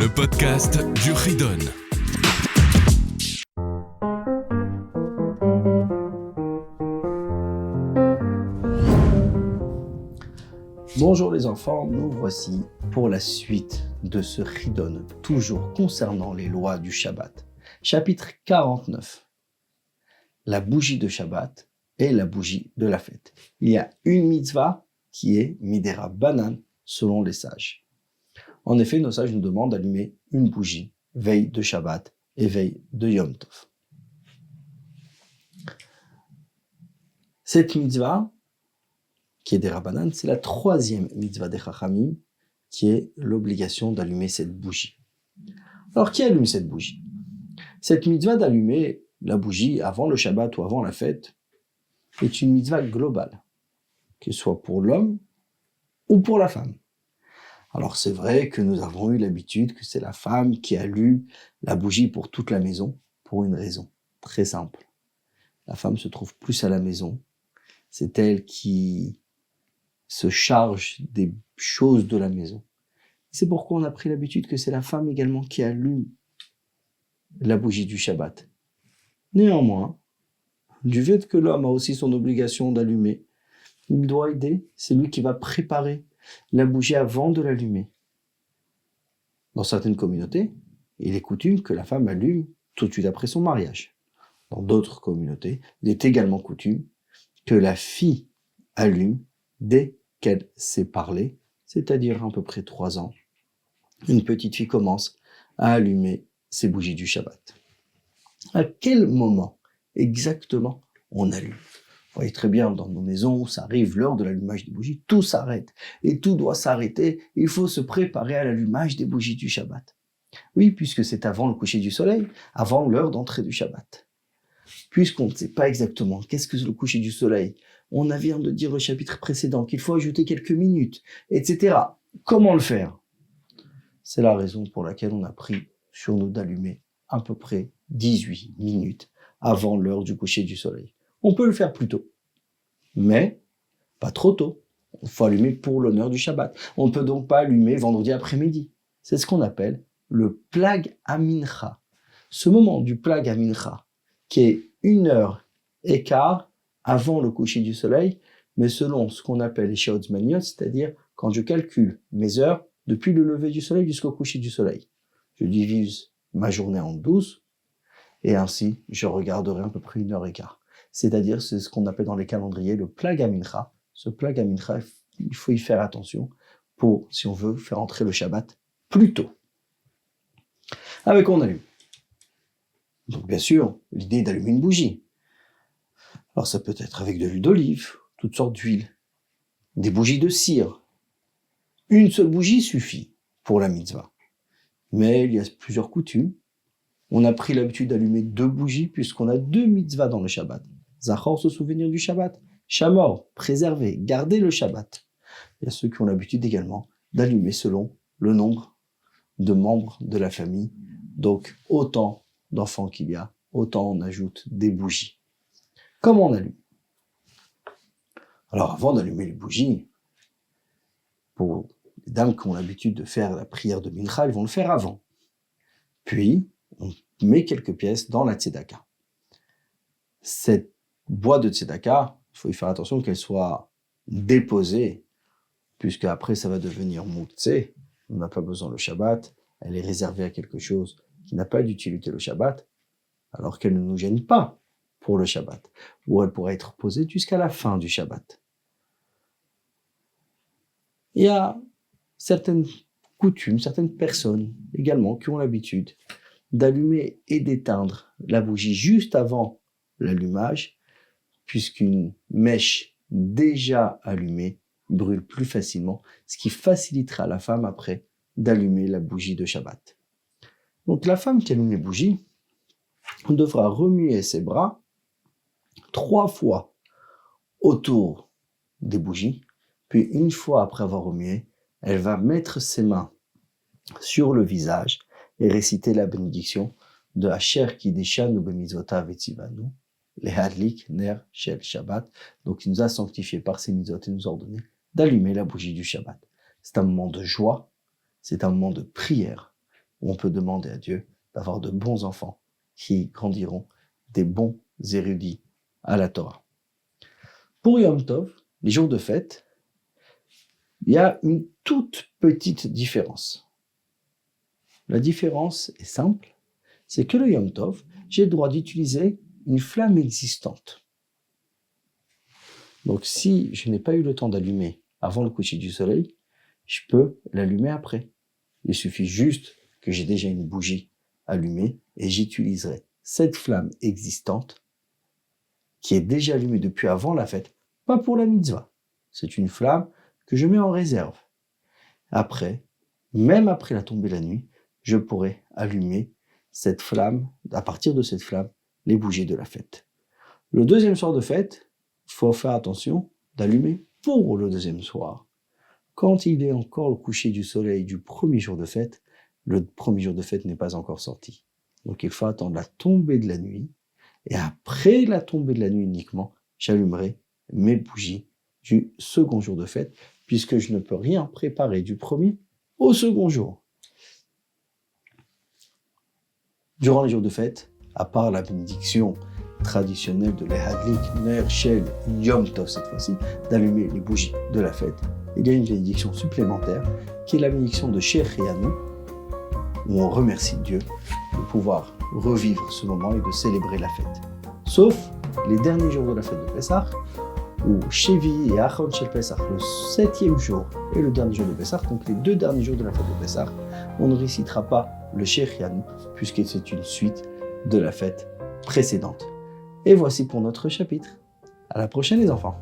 le podcast du Ridon. Bonjour les enfants, nous voici pour la suite de ce Ridon, toujours concernant les lois du Shabbat. Chapitre 49. La bougie de Shabbat et la bougie de la fête. Il y a une mitzvah qui est Midera Banan selon les sages. En effet, nos sages nous demandent d'allumer une bougie veille de Shabbat et veille de Yom Tov. Cette mitzvah, qui est des Rabbanan, c'est la troisième mitzvah des Chachamim, qui est l'obligation d'allumer cette bougie. Alors, qui allume cette bougie? Cette mitzvah d'allumer la bougie avant le Shabbat ou avant la fête est une mitzvah globale, que ce soit pour l'homme ou pour la femme. Alors, c'est vrai que nous avons eu l'habitude que c'est la femme qui allume la bougie pour toute la maison, pour une raison très simple. La femme se trouve plus à la maison, c'est elle qui se charge des choses de la maison. C'est pourquoi on a pris l'habitude que c'est la femme également qui allume la bougie du Shabbat. Néanmoins, du fait que l'homme a aussi son obligation d'allumer, il doit aider, c'est lui qui va préparer la bougie avant de l'allumer. Dans certaines communautés, il est coutume que la femme allume tout de suite après son mariage. Dans d'autres communautés, il est également coutume que la fille allume dès qu'elle sait parler, c'est-à-dire à peu près 3 ans. Une petite fille commence à allumer ses bougies du Shabbat. À quel moment exactement on allume? Vous voyez très bien, dans nos maisons, ça arrive l'heure de l'allumage des bougies, tout s'arrête. Et tout doit s'arrêter, il faut se préparer à l'allumage des bougies du Shabbat. Oui, puisque c'est avant le coucher du soleil, avant l'heure d'entrée du Shabbat. Puisqu'on ne sait pas exactement qu'est-ce que le coucher du soleil, on vient de dire le chapitre précédent qu'il faut ajouter quelques minutes, etc. Comment le faire? C'est la raison pour laquelle on a pris sur nous d'allumer à peu près 18 minutes avant l'heure du coucher du soleil. On peut le faire plus tôt, mais pas trop tôt. Il faut allumer pour l'honneur du Shabbat. On ne peut donc pas allumer vendredi après-midi. C'est ce qu'on appelle le plag amincha. Ce moment du plag amincha, qui est 1h15 avant le coucher du soleil, mais selon ce qu'on appelle les shaot zmaniyot, c'est-à-dire quand je calcule mes heures depuis le lever du soleil jusqu'au coucher du soleil. Je divise ma journée en 12, et ainsi je regarderai à peu près 1h15. C'est-à-dire, c'est ce qu'on appelle dans les calendriers le plag amincha. Ce plag amincha, il faut y faire attention pour, si on veut, faire entrer le Shabbat plus tôt. Avec quoi on allume? Donc bien sûr, l'idée est d'allumer une bougie. Alors ça peut être avec de l'huile d'olive, toutes sortes d'huiles, des bougies de cire. Une seule bougie suffit pour la mitzvah. Mais il y a plusieurs coutumes. On a pris l'habitude d'allumer 2 bougies puisqu'on a 2 mitzvahs dans le Shabbat. Zachor, se souvenir du Shabbat. Shamor, préserver, garder le Shabbat. Il y a ceux qui ont l'habitude également d'allumer selon le nombre de membres de la famille. Donc, autant d'enfants qu'il y a, autant on ajoute des bougies. Comment on allume? Alors, avant d'allumer les bougies, pour les dames qui ont l'habitude de faire la prière de Mincha, elles vont le faire avant. Puis, on met quelques pièces dans la tzedaka. Cette boîte de tzedaka, il faut y faire attention qu'elle soit déposée, puisque après ça va devenir mouktsé. On n'a pas besoin le Shabbat, elle est réservée à quelque chose qui n'a pas d'utilité le Shabbat, alors qu'elle ne nous gêne pas pour le Shabbat, ou elle pourrait être posée jusqu'à la fin du Shabbat. Il y a certaines coutumes, certaines personnes également qui ont l'habitude d'allumer et d'éteindre la bougie juste avant l'allumage, puisqu'une mèche déjà allumée brûle plus facilement, ce qui facilitera à la femme après d'allumer la bougie de Shabbat. Donc la femme qui allume les bougies devra remuer ses bras 3 fois autour des bougies, puis une fois après avoir remué, elle va mettre ses mains sur le visage et réciter la bénédiction de Asher Kideshanu b'mitzvotav etzivanu, lehadlik ner shel Shabbat, donc il nous a sanctifiés par ses mitzvot et nous a ordonné d'allumer la bougie du Shabbat. C'est un moment de joie, c'est un moment de prière, où on peut demander à Dieu d'avoir de bons enfants qui grandiront des bons érudits à la Torah. Pour Yom Tov, les jours de fête, il y a une toute petite différence. La différence est simple, c'est que le Yom Tov, j'ai le droit d'utiliser une flamme existante. Donc si je n'ai pas eu le temps d'allumer avant le coucher du soleil, je peux l'allumer après. Il suffit juste que j'ai déjà une bougie allumée et j'utiliserai cette flamme existante qui est déjà allumée depuis avant la fête, pas pour la mitzvah. C'est une flamme que je mets en réserve. Après, même après la tombée de la nuit, je pourrai allumer cette flamme, à partir de cette flamme, les bougies de la fête. Le deuxième soir de fête, il faut faire attention d'allumer pour le deuxième soir. Quand il est encore le coucher du soleil du premier jour de fête, le premier jour de fête n'est pas encore sorti. Donc il faut attendre la tombée de la nuit, et après la tombée de la nuit uniquement, j'allumerai mes bougies du second jour de fête, puisque je ne peux rien préparer du premier au second jour. Durant les jours de fête, à part la bénédiction traditionnelle de l'Ehadlik, Ner, Shel, Yom Tov cette fois-ci, d'allumer les bougies de la fête, il y a une bénédiction supplémentaire qui est la bénédiction de Shechianu, où on remercie Dieu de pouvoir revivre ce moment et de célébrer la fête. Sauf les derniers jours de la fête de Pessah, où Shevi et Achon Shel Pessah, le 7e jour et le dernier jour de Pessah, donc les 2 derniers jours de la fête de Pessah, on ne récitera pas le Shechianu, puisque c'est une suite de la fête précédente. Et voici pour notre chapitre. À la prochaine les enfants.